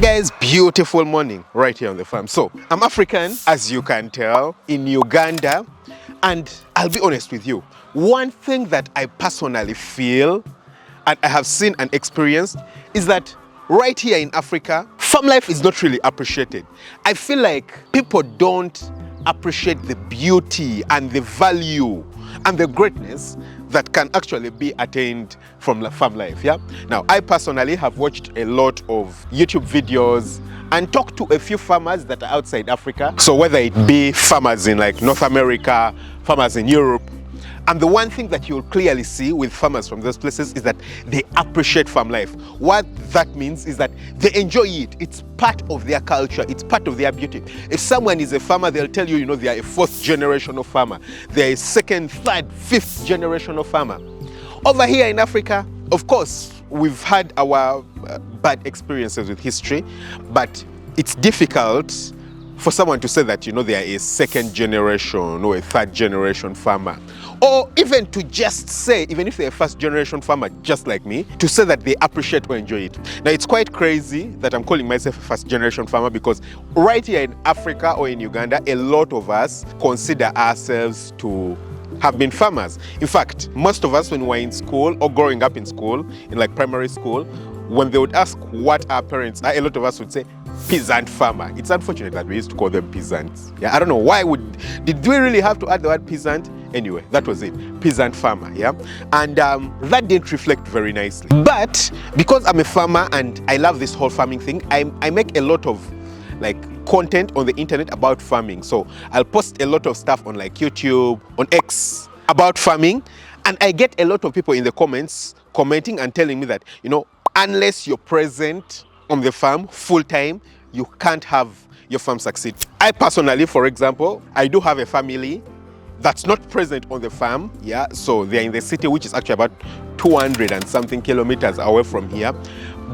Guys, beautiful morning right here on the farm. So I'm African, as you can tell, in Uganda, and I'll be honest with you, one thing that I personally feel and I have seen and experienced is that right here in Africa, farm life is not really appreciated. I feel like people don't appreciate the beauty and the value and the greatness that can actually be attained from farm life. Yeah. Now, I personally have watched a lot of YouTube videos and talked to a few farmers that are outside Africa. So whether it be farmers in like North America, farmers in Europe, and the one thing that you'll clearly see with farmers from those places is that they appreciate farm life. What that means is that they enjoy it. It's part of their culture. It's part of their beauty. If someone is a farmer, they'll tell you, they are a fourth generation of farmer. They're a second, third, fifth generation of farmer. Over here in Africa, of course, we've had our bad experiences with history, but it's difficult for someone to say that, they are a second generation or a third generation farmer. Or even to just say, even if they're a first generation farmer just like me, to say that they appreciate or enjoy it. Now, it's quite crazy that I'm calling myself a first generation farmer because right here in Africa or in Uganda, a lot of us consider ourselves to have been farmers. In fact, most of us when we were in school or growing up in school, in like primary school, when they would ask what our parents are, a lot of us would say, peasant farmer. It's unfortunate that we used to call them peasants. Yeah, I don't know why did we really have to add the word peasant? Anyway, that was it, peasant farmer. Yeah, and that didn't reflect very nicely. But because I'm a farmer and I love this whole farming thing, I make a lot of like content on the internet about farming. So I'll post a lot of stuff on like YouTube, on X about farming, and I get a lot of people in the comments commenting and telling me that, unless you're present on the farm full time, you can't have your farm succeed. I personally, for example, I do have a family that's not present on the farm. Yeah, so they're in the city, which is actually about 200 and something kilometers away from here.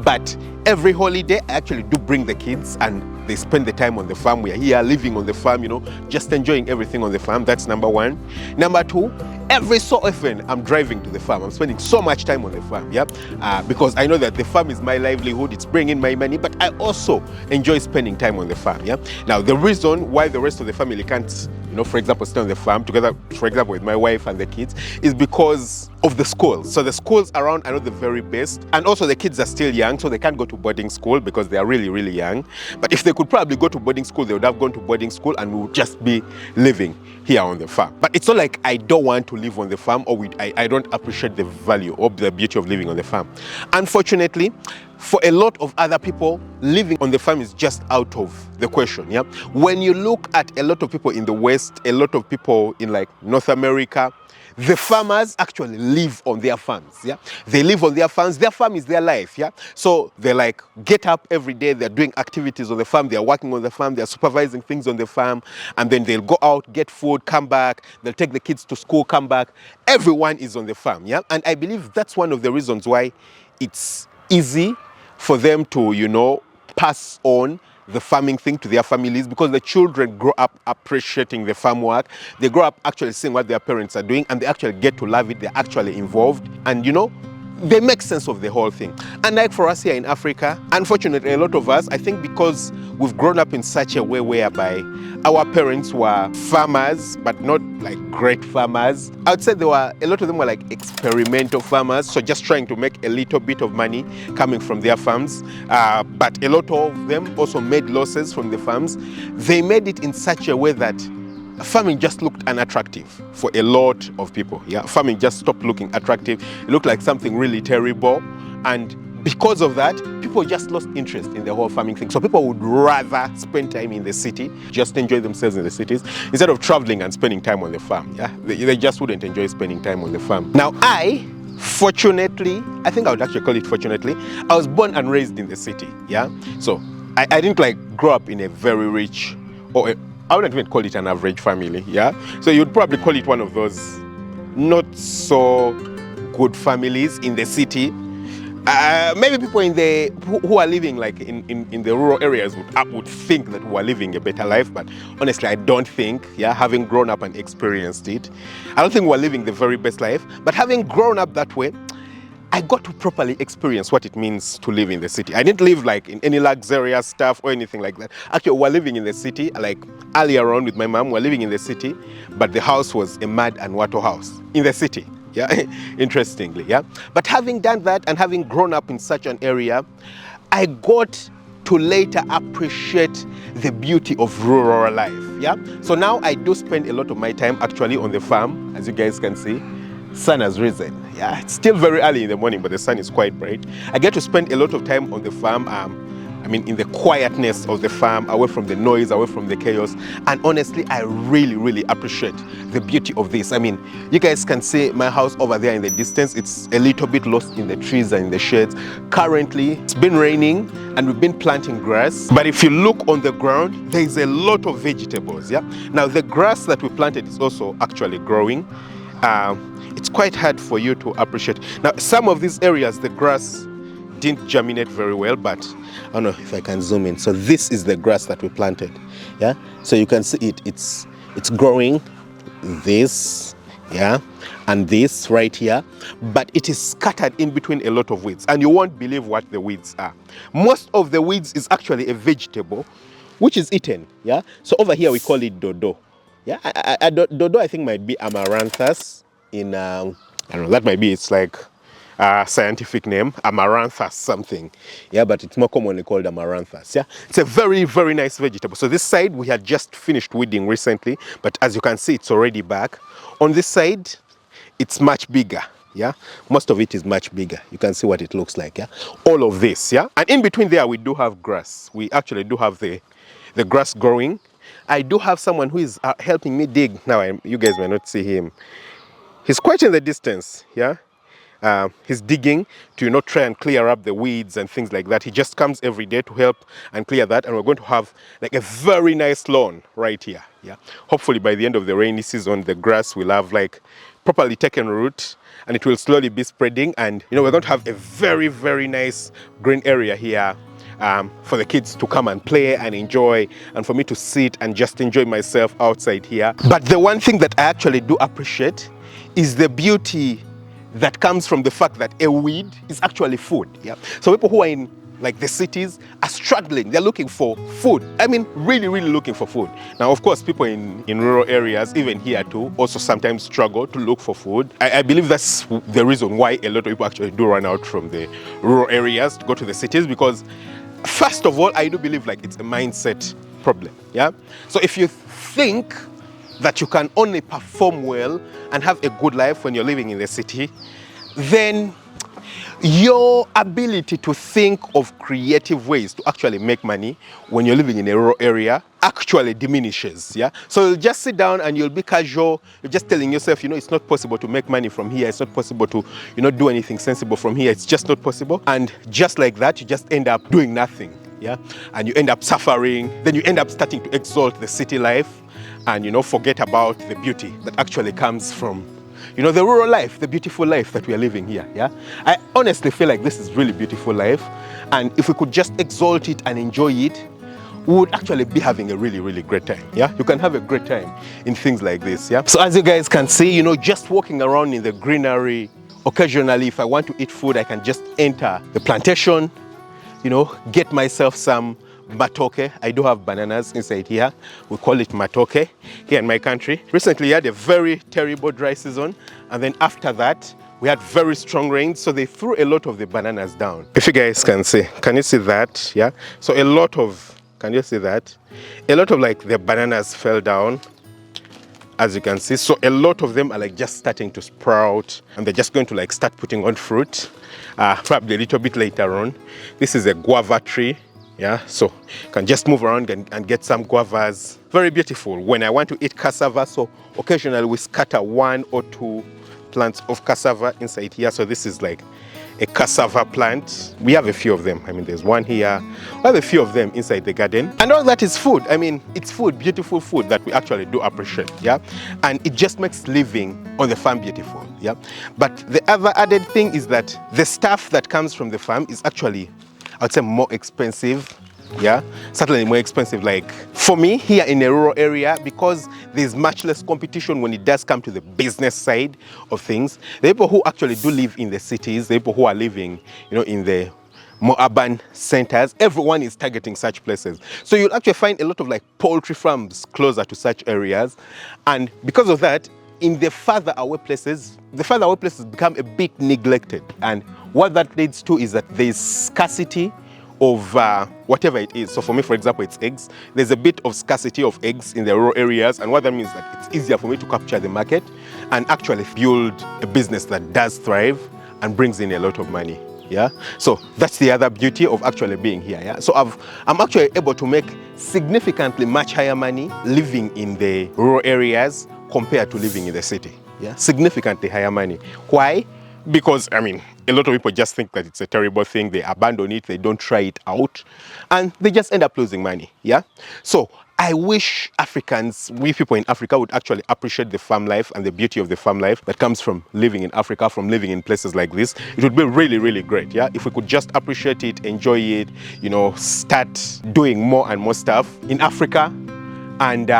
But every holiday, I actually do bring the kids and they spend the time on the farm. We are here living on the farm, just enjoying everything on the farm. That's number one. Number two, every so often I'm driving to the farm. I'm spending so much time on the farm, yeah, because I know that the farm is my livelihood. It's bringing my money, but I also enjoy spending time on the farm, yeah. Now, the reason why the rest of the family can't, for example, stay on the farm together, for example, with my wife and the kids, is because of the schools. So the schools around are not the very best, and also the kids are still young, so they can't go to boarding school because they are really, really young. But if they could probably go to boarding school, they would have gone to boarding school and we would just be living here on the farm. But it's not like I don't want to live on the farm or I don't appreciate the value or the beauty of living on the farm. Unfortunately, for a lot of other people, living on the farm is just out of the question. Yeah, when you look at a lot of people in the West, a lot of people in like North America, the farmers actually live on their farms. Yeah, they live on their farms. Their farm is their life. Yeah, so they like get up every day. They're doing activities on the farm. They're working on the farm. They're supervising things on the farm, and then they'll go out, get food, come back. They'll take the kids to school, come back. Everyone is on the farm. Yeah, and I believe that's one of the reasons why it's easy for them to, pass on the farming thing to their families, because the children grow up appreciating the farm work. They grow up actually seeing what their parents are doing and they actually get to love it. They're actually involved and, they make sense of the whole thing. And like for us here in Africa, unfortunately, a lot of us, I think because we've grown up in such a way whereby our parents were farmers, but not like great farmers. I would say a lot of them were like experimental farmers, so just trying to make a little bit of money coming from their farms. But a lot of them also made losses from the farms. They made it in such a way that farming just looked unattractive for a lot of people. Yeah, farming just stopped looking attractive. It looked like something really terrible. And because of that, people just lost interest in the whole farming thing. So people would rather spend time in the city, just enjoy themselves in the cities, instead of traveling and spending time on the farm. Yeah, they just wouldn't enjoy spending time on the farm. Now, fortunately, I think I would actually call it fortunately, I was born and raised in the city. Yeah, so I didn't like grow up in a very rich I wouldn't even call it an average family, yeah? So you'd probably call it one of those not so good families in the city. Maybe people who are living like in the rural areas would think that we are living a better life, but honestly, I don't think, yeah, having grown up and experienced it, I don't think we're living the very best life. But having grown up that way, I got to properly experience what it means to live in the city. I didn't live like in any luxurious stuff or anything like that. Actually, we're living in the city, like earlier on with my mom, we're living in the city, but the house was a mud and water house in the city. Yeah, interestingly, yeah. But having done that and having grown up in such an area, I got to later appreciate the beauty of rural life, yeah. So now I do spend a lot of my time actually on the farm, as you guys can see. Sun has risen, yeah. It's still very early in the morning, but the sun is quite bright. I get to spend a lot of time on the farm, I mean, in the quietness of the farm, away from the noise, away from the chaos. And honestly, I really, really appreciate the beauty of this. I mean, you guys can see my house over there in the distance. It's a little bit lost in the trees and in the shades. Currently, it's been raining and we've been planting grass. But if you look on the ground, there's a lot of vegetables, yeah? Now, the grass that we planted is also actually growing. It's quite hard for you to appreciate. Now, some of these areas, the grass didn't germinate very well, but I don't know if I can zoom in. So this is the grass that we planted, yeah. So you can see it's growing, this, yeah, and this right here, but it is scattered in between a lot of weeds, and you won't believe what the weeds are. Most of the weeds is actually a vegetable, which is eaten, yeah. So over here we call it dodo, yeah. Dodo I think might be amaranthus in I don't know. That might be it's like scientific name, amaranthus something, yeah, but it's more commonly called amaranthus, yeah. It's a very, very nice vegetable. So this side we had just finished weeding recently, but as you can see, it's already back. On this side, it's much bigger, yeah. Most of it is much bigger. You can see what it looks like, yeah. All of this, yeah. And in between there, we do have grass. We actually do have the grass growing. I do have someone who is helping me dig. Now, you guys may not see him. He's quite in the distance, yeah. He's digging to, you know, try and clear up the weeds and things like that. He just comes every day to help and clear that, and we're going to have like a very nice lawn right here, yeah. Hopefully by the end of the rainy season, the grass will have like properly taken root and it will slowly be spreading, and you know, we're going to have a very, very nice green area here for the kids to come and play and enjoy, and for me to sit and just enjoy myself outside here. But the one thing that I actually do appreciate is the beauty that comes from the fact that a weed is actually food, yeah. So people who are in like the cities are struggling. They're looking for food. I mean, really, really looking for food. Now, of course, people in rural areas, even here too, also sometimes struggle to look for food. I believe that's the reason why a lot of people actually do run out from the rural areas to go to the cities, because first of all, I do believe like it's a mindset problem, yeah. So if you think that you can only perform well and have a good life when you're living in the city, then your ability to think of creative ways to actually make money when you're living in a rural area actually diminishes, yeah. So you'll just sit down and you'll be casual. You're just telling yourself, you know, it's not possible to make money from here. It's not possible to, you know, do anything sensible from here. It's just not possible. And just like that, you just end up doing nothing, yeah. And you end up suffering. Then you end up starting to exalt the city life and, you know, forget about the beauty that actually comes from, you know, the rural life, the beautiful life that we are living here, yeah. I honestly feel like this is really beautiful life, and if we could just exalt it and enjoy it, we would actually be having a really, really great time, yeah. You can have a great time in things like this, yeah. So as you guys can see, you know, just walking around in the greenery, occasionally if I want to eat food, I can just enter the plantation, you know, get myself some matoke. I do have bananas inside here. We call it matoke here in my country. Recently we had a very terrible dry season, and then after that we had very strong rains, so they threw a lot of the bananas down. If you guys can see, can you see that? Yeah, so a lot of, can you see that? A lot of like the bananas fell down, as you can see. So a lot of them are like just starting to sprout, and they're just going to like start putting on fruit probably a little bit later on. This is a guava tree. Yeah, so you can just move around and get some guavas. Very beautiful. When I want to eat cassava, so occasionally we scatter 1 or 2 plants of cassava inside here. So this is like a cassava plant. We have a few of them. I mean, there's one here. We have a few of them inside the garden. And all that is food. I mean, it's food, beautiful food that we actually do appreciate, yeah? And it just makes living on the farm beautiful, yeah? But the other added thing is that the stuff that comes from the farm is actually, I would say, more expensive Yeah, certainly more expensive. Like for me here in a rural area, because there's much less competition when it does come to the business side of things. The people who actually do live in the cities, the people who are living, in the more urban centers, everyone is targeting such places. So you'll actually find a lot of like poultry farms closer to such areas. And because of that, in the further away places become a bit neglected. And what that leads to is that there's scarcity of whatever it is. So for me, for example, it's eggs. There's a bit of scarcity of eggs in the rural areas, and what that means is that it's easier for me to capture the market and actually build a business that does thrive and brings in a lot of money. Yeah, so that's the other beauty of actually being here. Yeah, so I'm actually able to make significantly much higher money living in the rural areas compared to living in the city. Yeah, significantly higher money. Why? Because a lot of people just think that it's a terrible thing. They abandon it, they don't try it out, and they just end up losing money. Yeah, so I wish we people in Africa would actually appreciate the farm life and the beauty of the farm life that comes from living in Africa, from living in places like this. It would be really, really great, yeah, if we could just appreciate it, enjoy it, start doing more and more stuff in Africa, and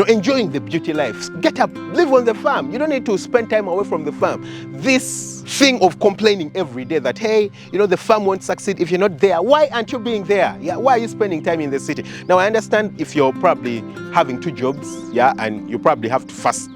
enjoying the beauty life. Get up, live on the farm. You don't need to spend time away from the farm. This thing of complaining every day that, hey, the farm won't succeed if you're not there. Why aren't you being there? Yeah, why are you spending time in the city? Now I understand if you're probably having 2 jobs, yeah, and you probably have to first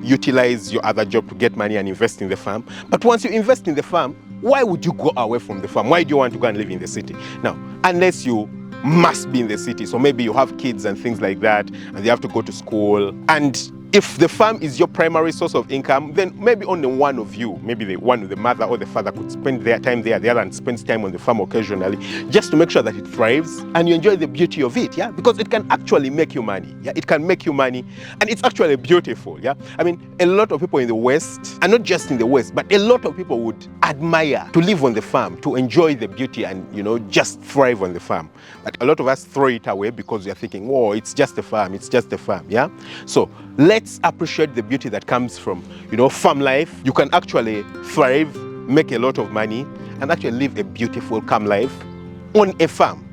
utilize your other job to get money and invest in the farm. But once you invest in the farm, why would you go away from the farm? Why do you want to go and live in the city? Now, unless you must be in the city, so maybe you have kids and things like that, and they have to go to school, and if the farm is your primary source of income, then maybe only one of you, maybe the mother or the father, could spend their time there. The other one spends time on the farm occasionally, just to make sure that it thrives and you enjoy the beauty of it, yeah? Because it can actually make you money, yeah? It can make you money, and it's actually beautiful, yeah? A lot of people in the West, and not just in the West, but a lot of people would admire to live on the farm, to enjoy the beauty and, just thrive on the farm. But a lot of us throw it away because we are thinking, oh, it's just a farm, yeah? So let's appreciate the beauty that comes from, farm life. You can actually thrive, make a lot of money, and actually live a beautiful, calm life on a farm.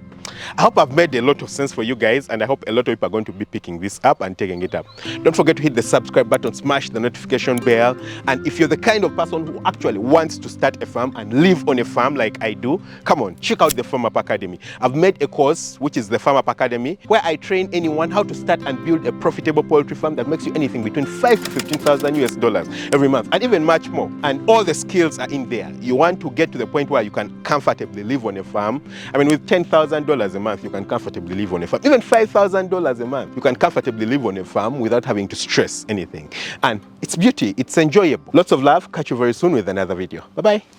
I hope I've made a lot of sense for you guys, and I hope a lot of people are going to be picking this up and taking it up. Don't forget to hit the subscribe button, smash the notification bell, and if you're the kind of person who actually wants to start a farm and live on a farm like I do, come on, check out the Farm Up Academy. I've made a course, which is the Farm Up Academy, where I train anyone how to start and build a profitable poultry farm that makes you anything between $5,000 to $15,000 every month, and even much more. And all the skills are in there. You want to get to the point where you can comfortably live on a farm. With $10,000 a month, you can comfortably live on a farm. Even $5,000 a month, you can comfortably live on a farm without having to stress anything. And it's beauty, it's enjoyable. Lots of love. Catch you very soon with another video. Bye-bye.